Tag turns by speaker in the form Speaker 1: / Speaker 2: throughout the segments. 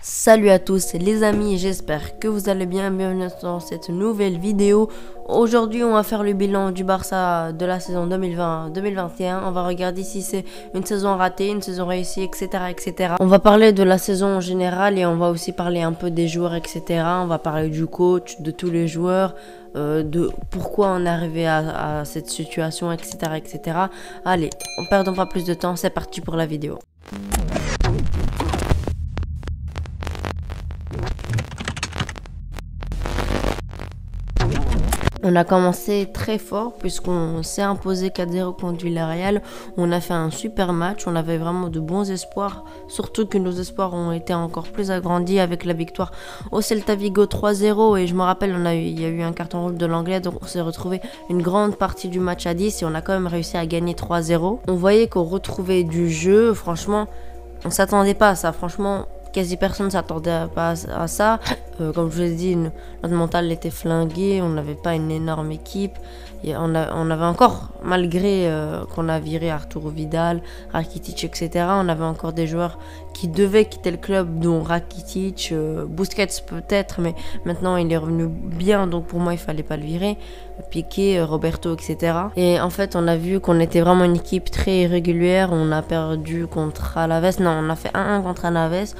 Speaker 1: Salut à tous les amis, j'espère que vous allez bien, bienvenue dans cette nouvelle vidéo. Aujourd'hui on va faire le bilan du Barça de la saison 2020-2021. On va regarder si c'est une saison ratée, une saison réussie, etc., etc. On va parler de la saison en général et on va aussi parler un peu des joueurs, etc. On va parler du coach, de tous les joueurs, de pourquoi on est arrivé à cette situation, etc., etc. Allez, on perd pas plus de temps, c'est parti pour la vidéo. On a commencé très fort puisqu'on s'est imposé 4-0 contre Villarreal. On a fait un super match, on avait vraiment de bons espoirs, surtout que nos espoirs ont été encore plus agrandis avec la victoire au Celta Vigo 3-0. Et je me rappelle, il y a eu un carton rouge de l'anglais, donc on s'est retrouvé une grande partie du match à 10 et on a quand même réussi à gagner 3-0. On voyait qu'on retrouvait du jeu, franchement, on s'attendait pas à ça, franchement. Quasi personne ne s'attendait pas à ça. Comme je vous ai dit, notre mental était flingué. On n'avait pas une énorme équipe. Et on avait encore, malgré qu'on a viré Arturo Vidal, Rakitic, etc., on avait encore des joueurs qui devaient quitter le club, dont Rakitic, Busquets peut-être, mais maintenant il est revenu bien, donc pour moi il fallait pas le virer. Piqué, Roberto, etc. Et en fait, on a vu qu'on était vraiment une équipe très irrégulière. On a perdu contre Alaves. Non, on a fait 1-1 contre Alaves.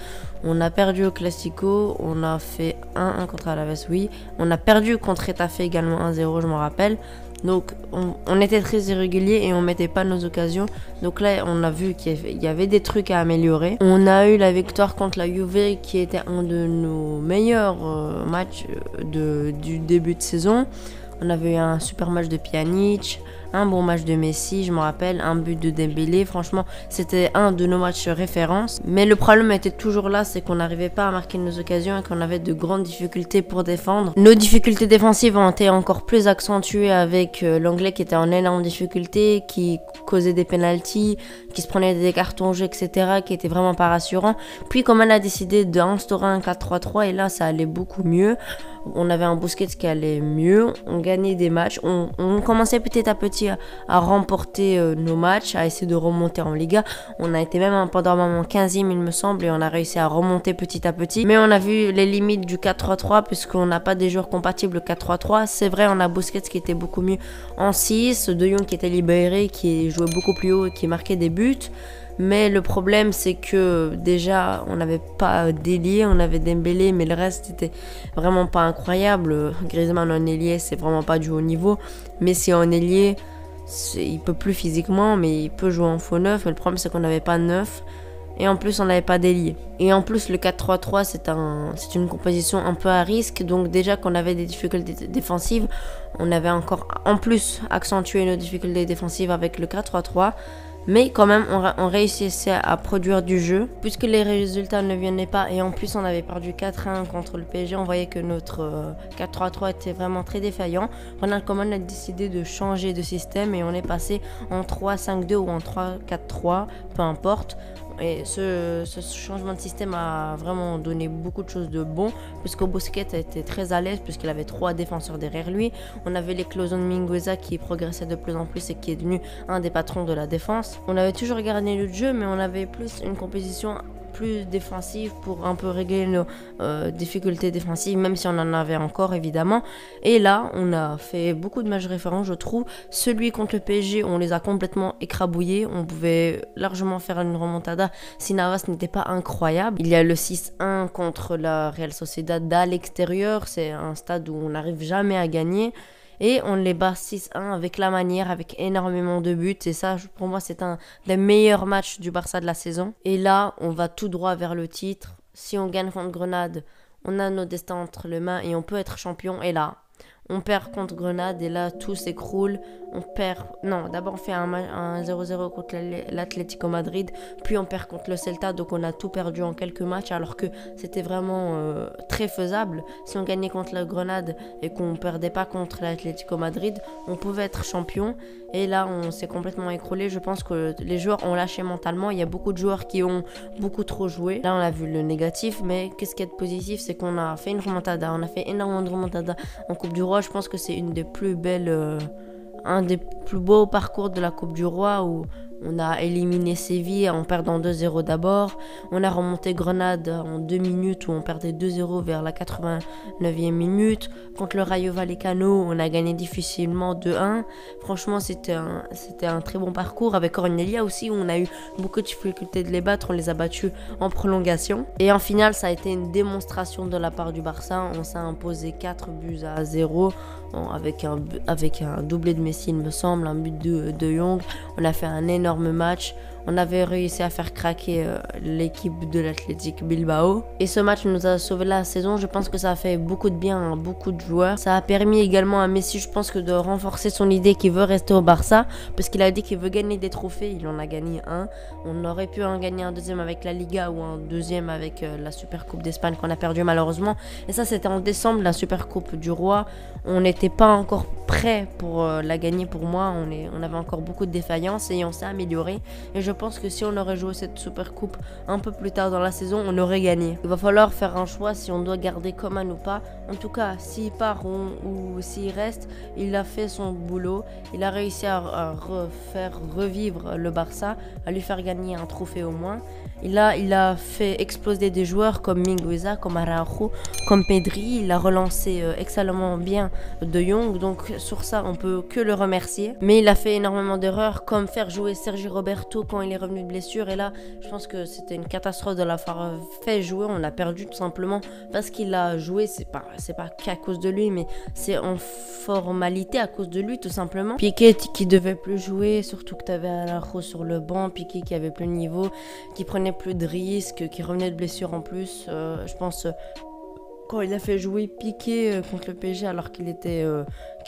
Speaker 1: On a perdu au Classico. On a fait 1-1 contre Alaves, oui. On a perdu contre Retafe également 1-0, je me rappelle. Donc, on était très irrégulier et on mettait pas nos occasions. Donc là, on a vu qu'il y avait des trucs à améliorer. On a eu la victoire contre la Juve qui était un de nos meilleurs matchs du début de saison. On avait eu un super match de Pjanic, un bon match de Messi, je me rappelle, un but de Dembélé. Franchement, c'était un de nos matchs références. Mais le problème était toujours là, c'est qu'on n'arrivait pas à marquer nos occasions et qu'on avait de grandes difficultés pour défendre. Nos difficultés défensives ont été encore plus accentuées avec l'anglais qui était en énorme difficulté, qui causait des pénaltys, qui se prenait des cartons jaunes, etc., qui était vraiment pas rassurant. Puis comme on a décidé d'instaurer un 4-3-3 et là ça allait beaucoup mieux. On avait un Busquets qui allait mieux, on gagnait des matchs, on commençait petit à petit à remporter nos matchs, à essayer de remonter en Liga. On a été même pendant un moment 15e il me semble et on a réussi à remonter petit à petit. Mais on a vu les limites du 4-3-3 puisqu'on n'a pas des joueurs compatibles 4-3-3. C'est vrai, on a Busquets qui était beaucoup mieux en 6, De Jong qui était libéré, qui jouait beaucoup plus haut et qui marquait des buts. Mais le problème, c'est que déjà, on n'avait pas d'ailier, on avait Dembélé, mais le reste était vraiment pas incroyable. Griezmann en ailier, c'est vraiment pas du haut niveau. Messi en ailier, il peut plus physiquement, mais il peut jouer en faux neuf. Mais le problème, c'est qu'on n'avait pas neuf. Et en plus, on n'avait pas d'ailier. Et en plus, le 4-3-3, c'est une composition un peu à risque. Donc déjà qu'on avait des difficultés défensives, on avait encore en plus accentué nos difficultés défensives avec le 4-3-3. Mais quand même, on réussissait à produire du jeu. Puisque les résultats ne venaient pas et en plus on avait perdu 4-1 contre le PSG, on voyait que notre 4-3-3 était vraiment très défaillant. Ronald Koeman a décidé de changer de système et on est passé en 3-5-2 ou en 3-4-3, peu importe. Et ce changement de système a vraiment donné beaucoup de choses de bon, puisque Busquets était très à l'aise, puisqu'il avait 3 défenseurs derrière lui. On avait les Closons Mingueza qui progressait de plus en plus et qui est devenu un des patrons de la défense. On avait toujours gardé le jeu, mais on avait plus une composition plus défensive pour un peu régler nos difficultés défensives, même si on en avait encore évidemment. Et là, on a fait beaucoup de matchs référents, je trouve. Celui contre le PSG, on les a complètement écrabouillés. On pouvait largement faire une remontada si Navas n'était pas incroyable. Il y a le 6-1 contre la Real Sociedad à l'extérieur. C'est un stade où on n'arrive jamais à gagner. Et on les bat 6-1 avec la manière, avec énormément de buts. Et ça, pour moi, c'est un des meilleurs matchs du Barça de la saison. Et là, on va tout droit vers le titre. Si on gagne contre Grenade, on a nos destins entre les mains et on peut être champion. Et là, on perd contre Grenade et là, tout s'écroule. On perd... Non, d'abord on fait un 0-0 contre l'Atlético Madrid, puis on perd contre le Celta, donc on a tout perdu en quelques matchs, alors que c'était vraiment très faisable. Si on gagnait contre la Grenade et qu'on perdait pas contre l'Atlético Madrid, on pouvait être champion. Et là, on s'est complètement écroulé. Je pense que les joueurs ont lâché mentalement. Il y a beaucoup de joueurs qui ont beaucoup trop joué. Là, on a vu le négatif, mais qu'est-ce qu'il y a de positif, c'est qu'on a fait une remontada. On a fait énormément de remontada en Coupe du Roi. Je pense que c'est une des plus belles... un des plus beaux parcours de la Coupe du Roi où On a éliminé Séville en perdant 2-0 d'abord. On a remonté Grenade en 2 minutes où on perdait 2-0 vers la 89e minute. Contre le Rayo Vallecano, on a gagné difficilement 2-1. Franchement, c'était un très bon parcours. Avec Cornelia aussi, où on a eu beaucoup de difficultés de les battre. On les a battus en prolongation. Et en finale, ça a été une démonstration de la part du Barça. On s'est imposé 4-0 avec un doublé de Messi, il me semble, un but de De Jong. On a fait un énorme match. On avait réussi à faire craquer l'équipe de l'Athletic Bilbao. Et ce match nous a sauvé la saison. Je pense que ça a fait beaucoup de bien à beaucoup de joueurs. Ça a permis également à Messi, je pense, de renforcer son idée qu'il veut rester au Barça. Parce qu'il a dit qu'il veut gagner des trophées. Il en a gagné un. On aurait pu en gagner un deuxième avec la Liga ou un deuxième avec la Super Coupe d'Espagne qu'on a perdu malheureusement. Et ça, c'était en décembre, la Super Coupe du Roi. On n'était pas encore prêt pour la gagner pour moi. On avait encore beaucoup de défaillances et on s'est amélioré. Et je pense que si on aurait joué cette Super Coupe un peu plus tard dans la saison, on aurait gagné. Il va falloir faire un choix si on doit garder Coman ou pas. En tout cas, s'il part ou s'il reste, il a fait son boulot. Il a réussi à faire revivre le Barça, à lui faire gagner un trophée au moins. Il a fait exploser des joueurs comme Mingueza, comme Araujo, comme Pedri. Il a relancé excellemment bien De Jong. Donc sur ça, on peut que le remercier. Mais il a fait énormément d'erreurs, comme faire jouer Sergi Roberto quand il est revenu de blessure. Et là, je pense que c'était une catastrophe de l'avoir fait jouer. On l'a perdu tout simplement parce qu'il a joué. C'est pas qu'à cause de lui, mais c'est en formalité à cause de lui tout simplement. Piqué qui devait plus jouer, surtout que tu avais Araujo sur le banc. Piqué qui avait plus de niveau, qui prenait plus de risques, qui revenait de blessure en plus. Je pense quand il a fait jouer Piqué contre le PSG alors qu'il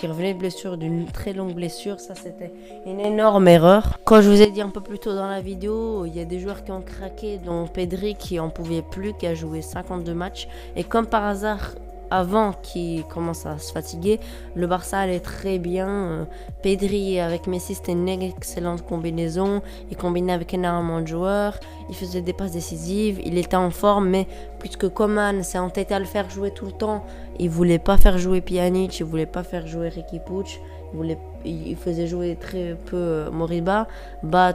Speaker 1: revenait de blessure, d'une très longue blessure, ça c'était une énorme erreur. Quand je vous ai dit un peu plus tôt dans la vidéo, il y a des joueurs qui ont craqué, dont Pedri qui en pouvait plus, qui a joué 52 matchs. Et comme par hasard, avant qu'il commence à se fatiguer, le Barça allait très bien. Pedri avec Messi, c'était une excellente combinaison. Il combinait avec énormément de joueurs. Il faisait des passes décisives. Il était en forme, mais puisque Coman s'est entêté à le faire jouer tout le temps, il voulait pas faire jouer Pjanic, il voulait pas faire jouer Riqui Puig. Il faisait jouer très peu Moriba.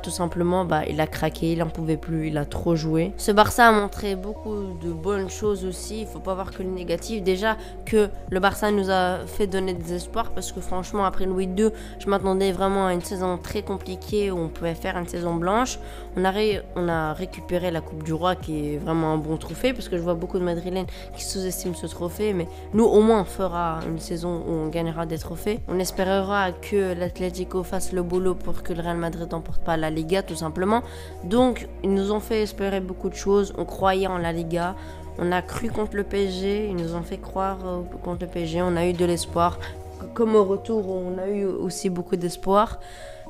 Speaker 1: Tout simplement, il a craqué, il en pouvait plus, il a trop joué. Ce Barça a montré beaucoup de bonnes choses aussi. Il faut pas voir que le négatif. Déjà que le Barça nous a fait donner des espoirs parce que franchement, après Louis II, je m'attendais vraiment à une saison très compliquée où on pouvait faire une saison blanche. On a récupéré la Coupe du Roi qui est vraiment un bon trophée parce que je vois beaucoup de Madrilènes qui sous-estiment ce trophée. Mais nous, au moins, on fera une saison où on gagnera des trophées. On espérera que l'Atlético fasse le boulot pour que le Real Madrid n'emporte pas la Liga tout simplement. Donc ils nous ont fait espérer beaucoup de choses. On croyait en la Liga, on a cru contre le PSG, ils nous ont fait croire contre le PSG, on a eu de l'espoir. Comme au retour, on a eu aussi beaucoup d'espoir.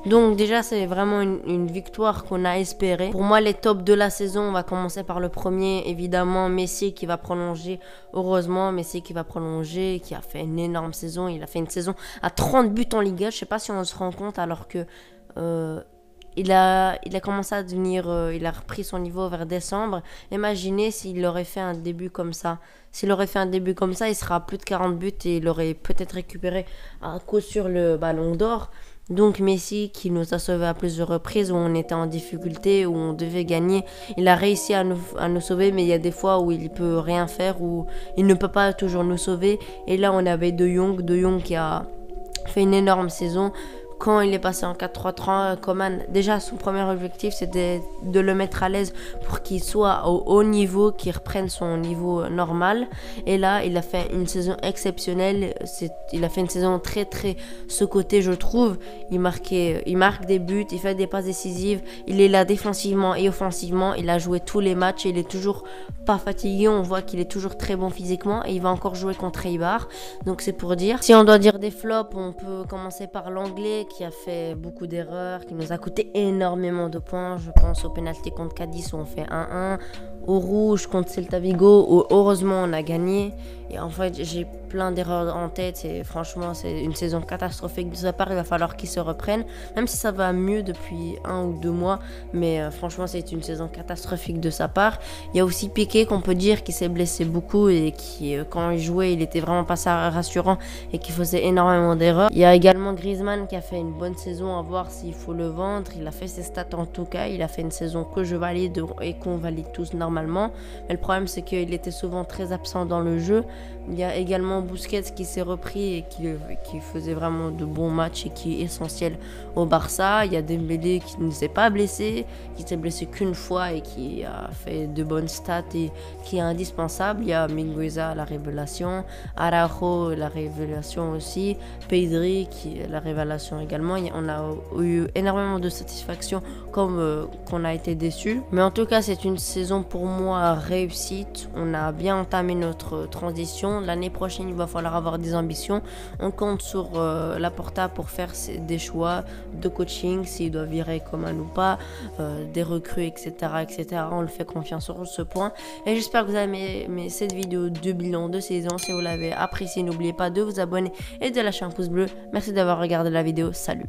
Speaker 1: Donc déjà c'est vraiment une victoire qu'on a espérée. Pour moi les tops de la saison, on va commencer par le premier, évidemment Messi qui va prolonger, heureusement Messi qui va prolonger, qui a fait une énorme saison. Il a fait une saison à 30 buts en Liga, je sais pas si on se rend compte alors que il a commencé à devenir, il a repris son niveau vers décembre. Imaginez s'il aurait fait un début comme ça. S'il aurait fait un début comme ça, il sera à plus de 40 buts et il aurait peut-être récupéré à coup sûr le ballon d'or. Donc Messi qui nous a sauvés à plusieurs reprises où on était en difficulté, où on devait gagner, il a réussi à nous sauver, mais il y a des fois où il peut rien faire, où il ne peut pas toujours nous sauver. Et là on avait De Jong qui a fait une énorme saison. Quand il est passé en 4-3-3, Coman, déjà son premier objectif c'était de le mettre à l'aise pour qu'il soit au haut niveau, qu'il reprenne son niveau normal. Et là, il a fait une saison exceptionnelle. Il a fait une saison très très secotée, je trouve. Il marque des buts, il fait des passes décisives. Il est là défensivement et offensivement. Il a joué tous les matchs et il est toujours pas fatigué. On voit qu'il est toujours très bon physiquement et il va encore jouer contre Eibar. Donc c'est pour dire. Si on doit dire des flops, on peut commencer par l'anglais qui a fait beaucoup d'erreurs, qui nous a coûté énormément de points. Je pense au pénalty contre Cadiz où on fait 1-1, au rouge contre Celta Vigo où heureusement on a gagné. Et en fait j'ai plein d'erreurs en tête et franchement c'est une saison catastrophique de sa part. Il va falloir qu'il se reprenne, même si ça va mieux depuis 1 ou 2 mois, mais franchement c'est une saison catastrophique de sa part. Il y a aussi Piqué qu'on peut dire qui s'est blessé beaucoup et qui quand il jouait il était vraiment pas rassurant et qui faisait énormément d'erreurs. Il y a également Griezmann qui a fait fait une bonne saison, à voir s'il faut le vendre. Il a fait ses stats en tout cas, il a fait une saison que je valide et qu'on valide tous normalement. Mais le problème c'est qu'il était souvent très absent dans le jeu. Il y a également Busquets qui s'est repris et qui faisait vraiment de bons matchs et qui est essentiel au Barça. Il y a Dembélé qui ne s'est pas blessé, qui s'est blessé qu'une fois et qui a fait de bonnes stats et qui est indispensable. Il y a Mingueza, la révélation, Araujo, la révélation aussi, Pedri qui est la révélation également. On a eu énormément de satisfaction comme qu'on a été déçus. Mais en tout cas, c'est une saison pour moi réussite. On a bien entamé notre transition. L'année prochaine, il va falloir avoir des ambitions. On compte sur Laporta pour faire des choix de coaching, s'il doit virer Coman ou pas, des recrues, etc., etc. On le fait confiance sur ce point. Et j'espère que vous avez aimé cette vidéo de bilan de saison. Si vous l'avez apprécié, n'oubliez pas de vous abonner et de lâcher un pouce bleu. Merci d'avoir regardé la vidéo. Salut!